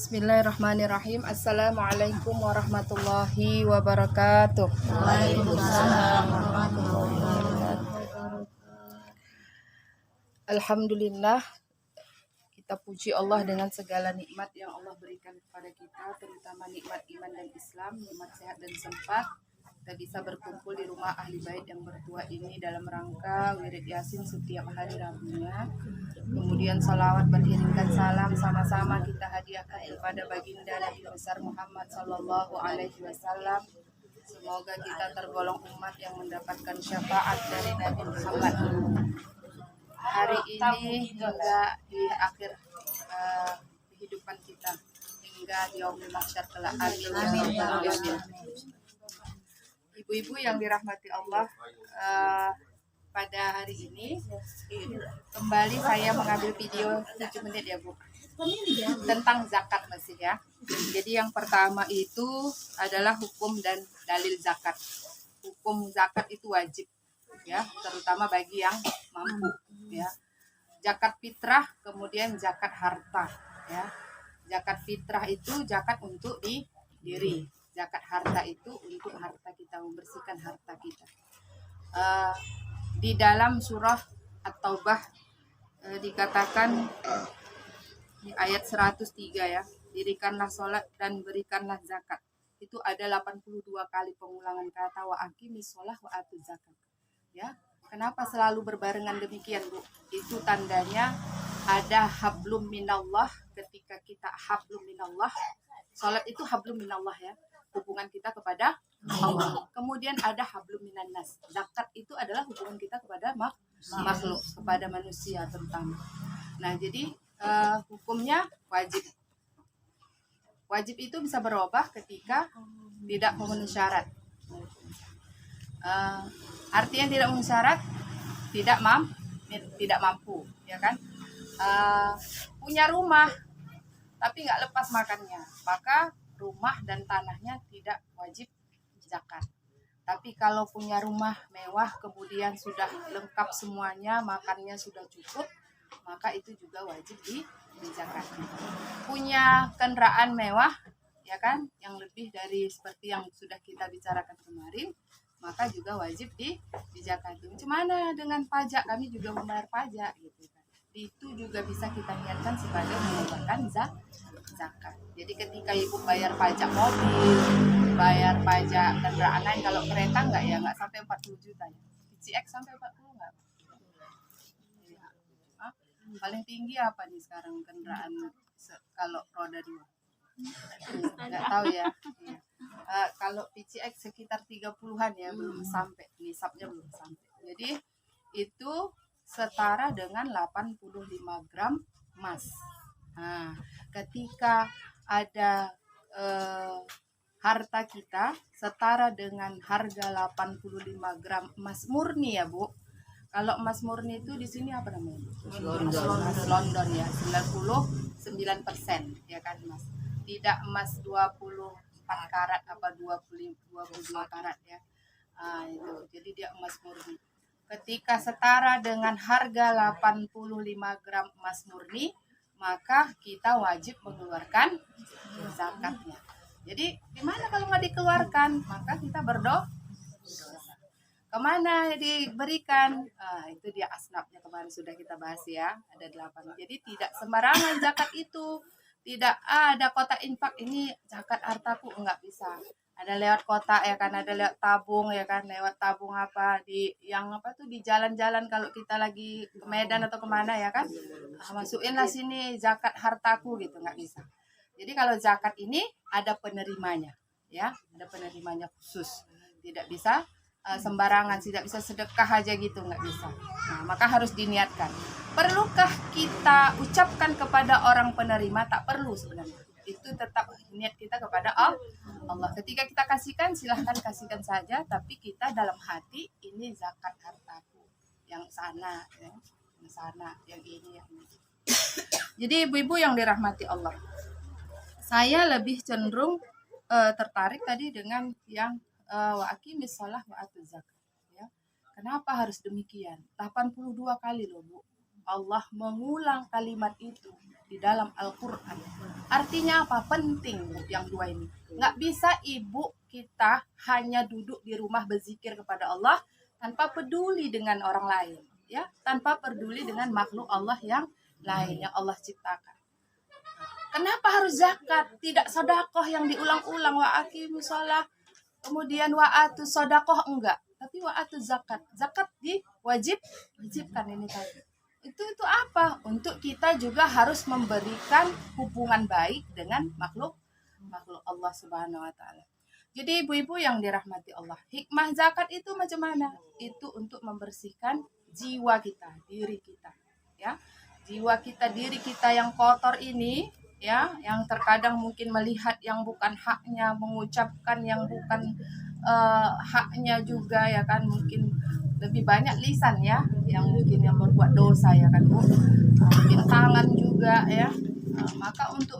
Bismillahirrahmanirrahim. Assalamualaikum warahmatullahi wabarakatuh. Waalaikumsalam warahmatullahi wabarakatuh. Alhamdulillah, kita puji Allah dengan segala nikmat yang Allah berikan kepada kita, terutama nikmat iman dan Islam, nikmat sehat dan sempat. Kita bisa berkumpul di rumah ahli bait yang bertua ini dalam rangka wirid yasin setiap hari Rabunya. Kemudian salawat beriringkan salam sama-sama kita hadiahkan kepada baginda Nabi besar Muhammad Sallallahu Alaihi Wasallam. Semoga kita tergolong umat yang mendapatkan syafaat dari Nabi Muhammad hari ini hingga di akhir kehidupan kita, hingga di yaumul mahsyar kelak. Amin ya rabbal alamin. Ibu-ibu yang dirahmati Allah, pada hari ini kembali saya mengambil video 7 menit ya Bu, tentang zakat masih ya. Jadi yang pertama itu adalah hukum dan dalil zakat. Hukum zakat itu wajib ya, terutama bagi yang mampu ya. Zakat fitrah, kemudian zakat harta ya. Zakat fitrah itu zakat untuk diri. Zakat harta itu untuk harta kita, membersihkan harta kita. Di dalam surah At-Taubah dikatakan di ayat 103 ya, dirikanlah sholat dan berikanlah zakat. Itu ada 82 kali pengulangan kata wa aqimis sholah wa atuz zakat. Ya, kenapa selalu berbarengan demikian Bu? Itu tandanya ada hablum minallah. Ketika kita hablum minallah, sholat itu hablum minallah ya, hubungan kita kepada Allah. Kemudian ada hablum minan nas. Zakat itu adalah hubungan kita kepada makhluk, kepada manusia terutama. Nah, jadi hukumnya wajib. Wajib itu bisa berubah ketika tidak memenuhi syarat. Artinya tidak memenuhi syarat, tidak mampu, ya kan? Punya rumah tapi nggak lepas makannya, maka rumah dan tanahnya tidak wajib zakat. Tapi kalau punya rumah mewah, kemudian sudah lengkap semuanya, makannya sudah cukup, maka itu juga wajib dizakatkan. Punya kendaraan mewah, ya kan, yang lebih dari seperti yang sudah kita bicarakan kemarin, maka juga wajib dizakatkan. Gimana dengan pajak? Kami juga membayar pajak, gitu kan. Itu juga bisa kita niatkan sebagai mengeluarkan zakat. Jadi ketika ibu bayar pajak mobil, bayar pajak kendaraan lain, kalau kereta nggak sampai 40 juta ya. PCX sampai 40 nggak? Paling tinggi apa nih sekarang kendaraan kalau roda 2? Nggak tahu ya. Iya. Kalau PCX sekitar 30-an ya, belum sampai, nisabnya belum sampai. Jadi itu setara dengan 85 gram emas. Nah, ketika ada harta kita setara dengan harga 85 gram emas murni ya Bu. Kalau emas murni itu di sini apa namanya? Emas London ya, 99% ya kan Mas. Tidak emas 24 karat apa 22 karat ya. Itu. Jadi dia emas murni. Ketika setara dengan harga 85 gram emas murni, maka kita wajib mengeluarkan zakatnya. Jadi gimana kalau nggak dikeluarkan? Maka kita berdosa. Kemana diberikan? Itu dia asnafnya kemarin sudah kita bahas ya, ada 8. Jadi tidak sembarangan zakat itu. Tidak ada kotak infak ini zakat hartaku, enggak bisa. Ada lewat kotak ya kan, ada lewat tabung ya kan, lewat tabung apa di yang apa tuh di jalan-jalan kalau kita lagi ke Medan atau kemana ya kan, masukinlah sini zakat hartaku gitu, nggak bisa. Jadi kalau zakat ini ada penerimanya ya, ada penerimanya khusus, tidak bisa sembarangan, tidak bisa sedekah aja gitu, nggak bisa. Nah, maka harus diniatkan. Perlukah kita ucapkan kepada orang penerima? Tak perlu sebenarnya. Itu tetap niat kita kepada Allah. Ketika kita kasihkan, silahkan kasihkan saja, tapi kita dalam hati ini zakat hartaku, yang sana, ya, yang sana, yang ini, yang ini. Jadi ibu-ibu yang dirahmati Allah, saya lebih cenderung tertarik tadi dengan yang wa aqimis shalah wa atuz zakat ya. Kenapa harus demikian? 82 kali loh Bu. Allah mengulang kalimat itu di dalam Al-Quran. Artinya apa? Penting yang dua ini. Nggak bisa ibu kita hanya duduk di rumah berzikir kepada Allah tanpa peduli dengan orang lain, ya, tanpa peduli dengan makhluk Allah yang lain yang Allah ciptakan. Kenapa harus zakat? Tidak sedekah yang diulang-ulang, wa aqimus shalah, kemudian wa atu sedekah enggak, tapi wa atu zakat. Zakat wajibkan ini tadi. Itu apa? Untuk kita juga harus memberikan hubungan baik dengan makhluk Allah Subhanahu wa taala. Jadi ibu-ibu yang dirahmati Allah, hikmah zakat itu macam mana? Itu untuk membersihkan jiwa kita, diri kita, ya. Jiwa kita, diri kita yang kotor ini, ya, yang terkadang mungkin melihat yang bukan haknya, mengucapkan yang bukan haknya juga, ya kan, mungkin lebih banyak lisan ya yang mungkin yang berbuat dosa, ya kan Bu, mungkin tangan juga ya. Maka untuk